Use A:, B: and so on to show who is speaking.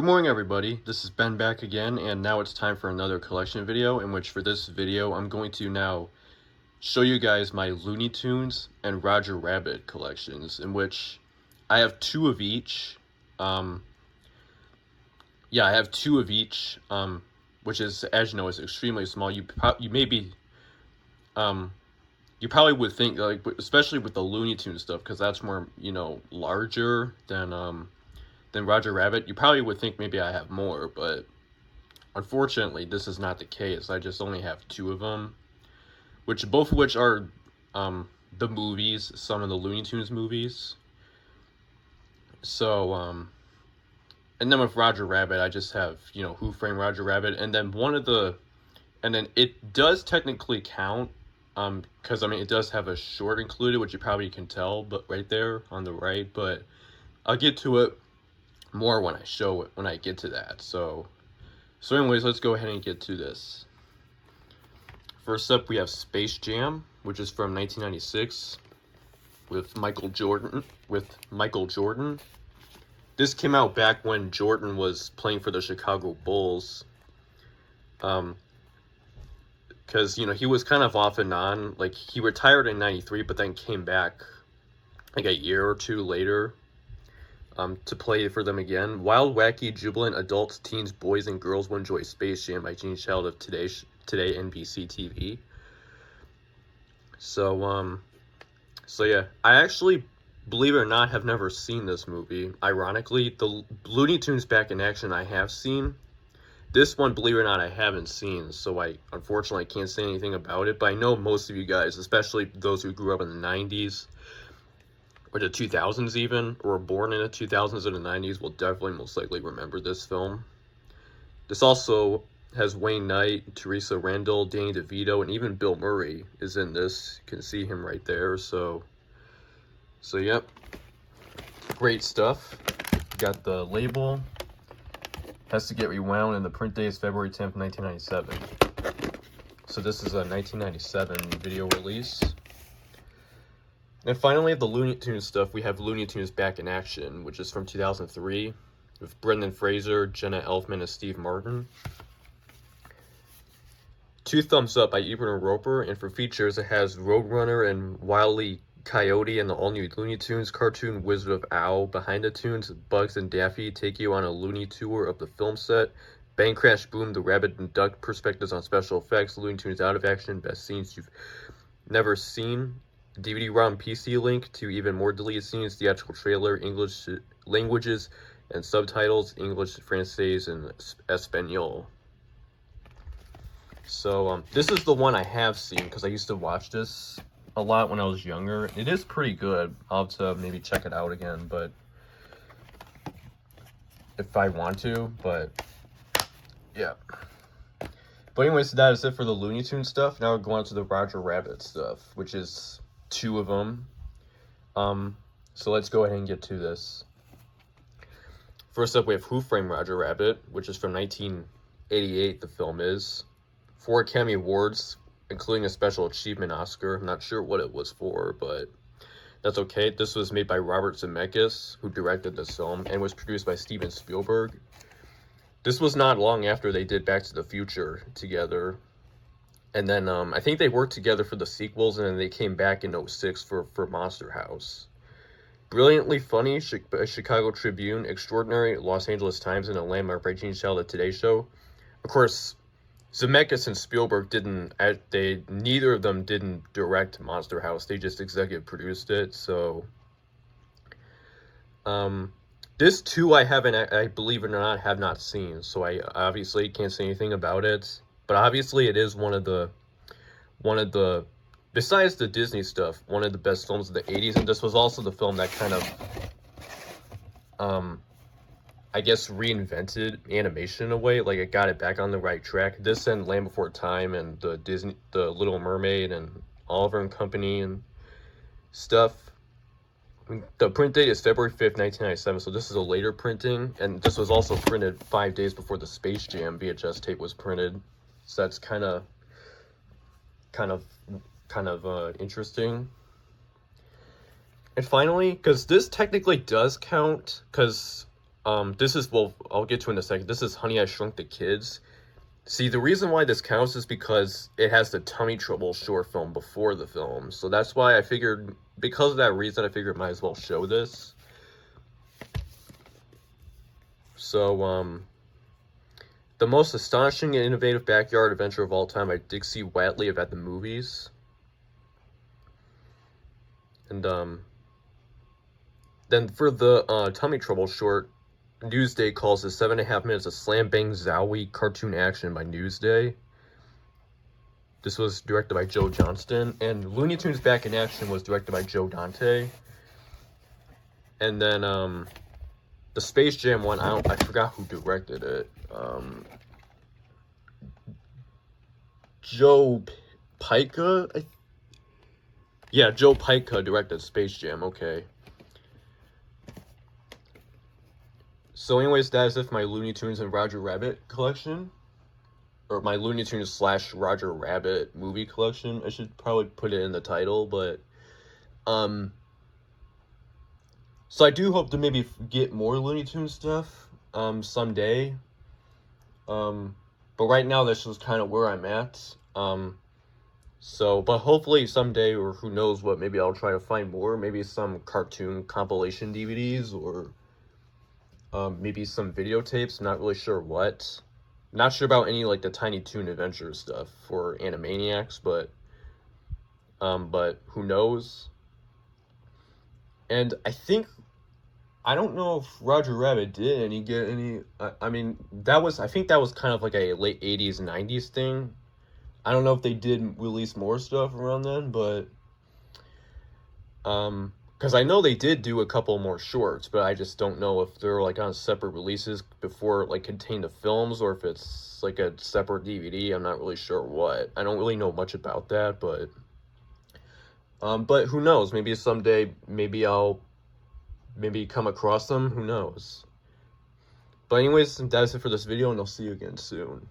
A: Good morning, everybody. This is Ben back again, and now it's time for another collection video, in which for this video I'm going to now show you guys my Looney Tunes and Roger Rabbit collections, in which I have two of each. I have two of each, which is, as you know, is extremely small. You probably would think, like, especially with the Looney Tunes stuff, because that's more, larger than Roger Rabbit. You probably would think maybe I have more, but unfortunately this is not the case. I just only have two of them, both of which are the movies, some of the Looney Tunes movies. So and then with Roger Rabbit, I just have, Who Framed Roger Rabbit, and then and then it does technically count, because it does have a short included, which you probably can tell, but right there on the right, but I'll get to it more when I get to that. So anyways, let's go ahead and get to this. First up, we have Space Jam, which is from 1996 with Michael Jordan. This came out back when Jordan was playing for the Chicago Bulls. Because, he was kind of off and on. Like, he retired in 93, but then came back like a year or two later to play for them again. Wild, wacky, jubilant adults, teens, boys, and girls will enjoy Space Jam by Gene Child of Today NBC TV. So yeah, I actually, believe it or not, have never seen this movie. Ironically, the Looney Tunes Back in Action I have seen. This one, believe it or not, I haven't seen, so I unfortunately can't say anything about it, but I know most of you guys, especially those who grew up in the 90s, or the 2000s even, or were born in the 2000s or the 90s, will definitely most likely remember this film. This also has Wayne Knight, Teresa Randall, Danny DeVito, and even Bill Murray is in this. You can see him right there, so yep. Great stuff. Got the label. Has to get rewound, and the print date is February 10th, 1997. So this is a 1997 video release. And finally, the Looney Tunes stuff, we have Looney Tunes Back in Action, which is from 2003, with Brendan Fraser, Jenna Elfman, and Steve Martin. 2 thumbs up by Ebert and Roper, and for features, it has Roadrunner and Wile E. Coyote and the all-new Looney Tunes cartoon Wizard of Owl. Behind the tunes, Bugs and Daffy take you on a Looney tour of the film set. Bang Crash Boom, the rabbit and duck perspectives on special effects. Looney Tunes Out of Action, best scenes you've never seen. DVD-ROM PC link to even more deleted scenes, theatrical trailer, English languages and subtitles, English, Francais, and Espanol. So this is the one I have seen, because I used to watch this a lot when I was younger. It is pretty good. I'll have to maybe check it out again, but if I want to, but yeah. But anyways, that is it for the Looney Tunes stuff. Now we're going on to the Roger Rabbit stuff, which is 2 of them. So let's go ahead and get to this. First up, we have Who Framed Roger Rabbit, which is from 1988, the film is. 4 Academy Awards, including a Special Achievement Oscar. I'm not sure what it was for, but that's okay. This was made by Robert Zemeckis, who directed this film, and was produced by Steven Spielberg. This was not long after they did Back to the Future together. And then I think they worked together for the sequels, and then they came back in 2006 for Monster House. Brilliantly funny, Chicago Tribune, extraordinary, Los Angeles Times, and a landmark by Gene Shalit, Today Show. Of course, Zemeckis and Spielberg neither of them didn't direct Monster House. They just executive produced it. So, this too I believe it or not, have not seen. So I obviously can't say anything about it. But obviously it is one of the, besides the Disney stuff, one of the best films of the 80s. And this was also the film that kind of, I guess, reinvented animation in a way. Like, it got it back on the right track. This and Land Before Time and the Little Mermaid and Oliver and Company and stuff. The print date is February 5th, 1997, so this is a later printing. And this was also printed 5 days before the Space Jam VHS tape was printed. So that's kind of interesting. And finally, because this technically does count, because This is, well, I'll get to it in a second. This is Honey, I Shrunk the Kids. See, the reason why this counts is because it has the tummy trouble short film before the film. So that's why I figured, because of that reason, I figured might as well show this. So, the most astonishing and innovative backyard adventure of all time by Dixie Watley of At the Movies. And, then for the tummy trouble short, Newsday calls it 7.5 minutes of slam bang zowie cartoon action by Newsday. This was directed by Joe Johnston, and Looney Tunes Back in Action was directed by Joe Dante. And then the Space Jam one, I forgot who directed it. Joe Pica? Yeah, Joe Pica directed Space Jam, okay. So anyways, that is it for my Looney Tunes and Roger Rabbit collection. Or my Looney Tunes / Roger Rabbit movie collection. I should probably put it in the title, but... So I do hope to maybe get more Looney Tunes stuff, someday. But right now, this is kind of where I'm at. But hopefully someday, or who knows what, maybe I'll try to find more. Maybe some cartoon compilation DVDs, or... maybe some videotapes, not really sure what. Not sure about any, like, the Tiny Toon Adventure stuff for Animaniacs, but who knows? And I don't know if Roger Rabbit did get any, I mean, I think that was kind of like a late 80s, 90s thing. I don't know if they did release more stuff around then, but, because I know they did do a couple more shorts, but I just don't know if they're, like, on separate releases before it, like, contained the films, or if it's, like, a separate DVD. I'm not really sure what. I don't really know much about that, but who knows? Maybe someday, maybe I'll come across them. Who knows? But anyways, that's it for this video, and I'll see you again soon.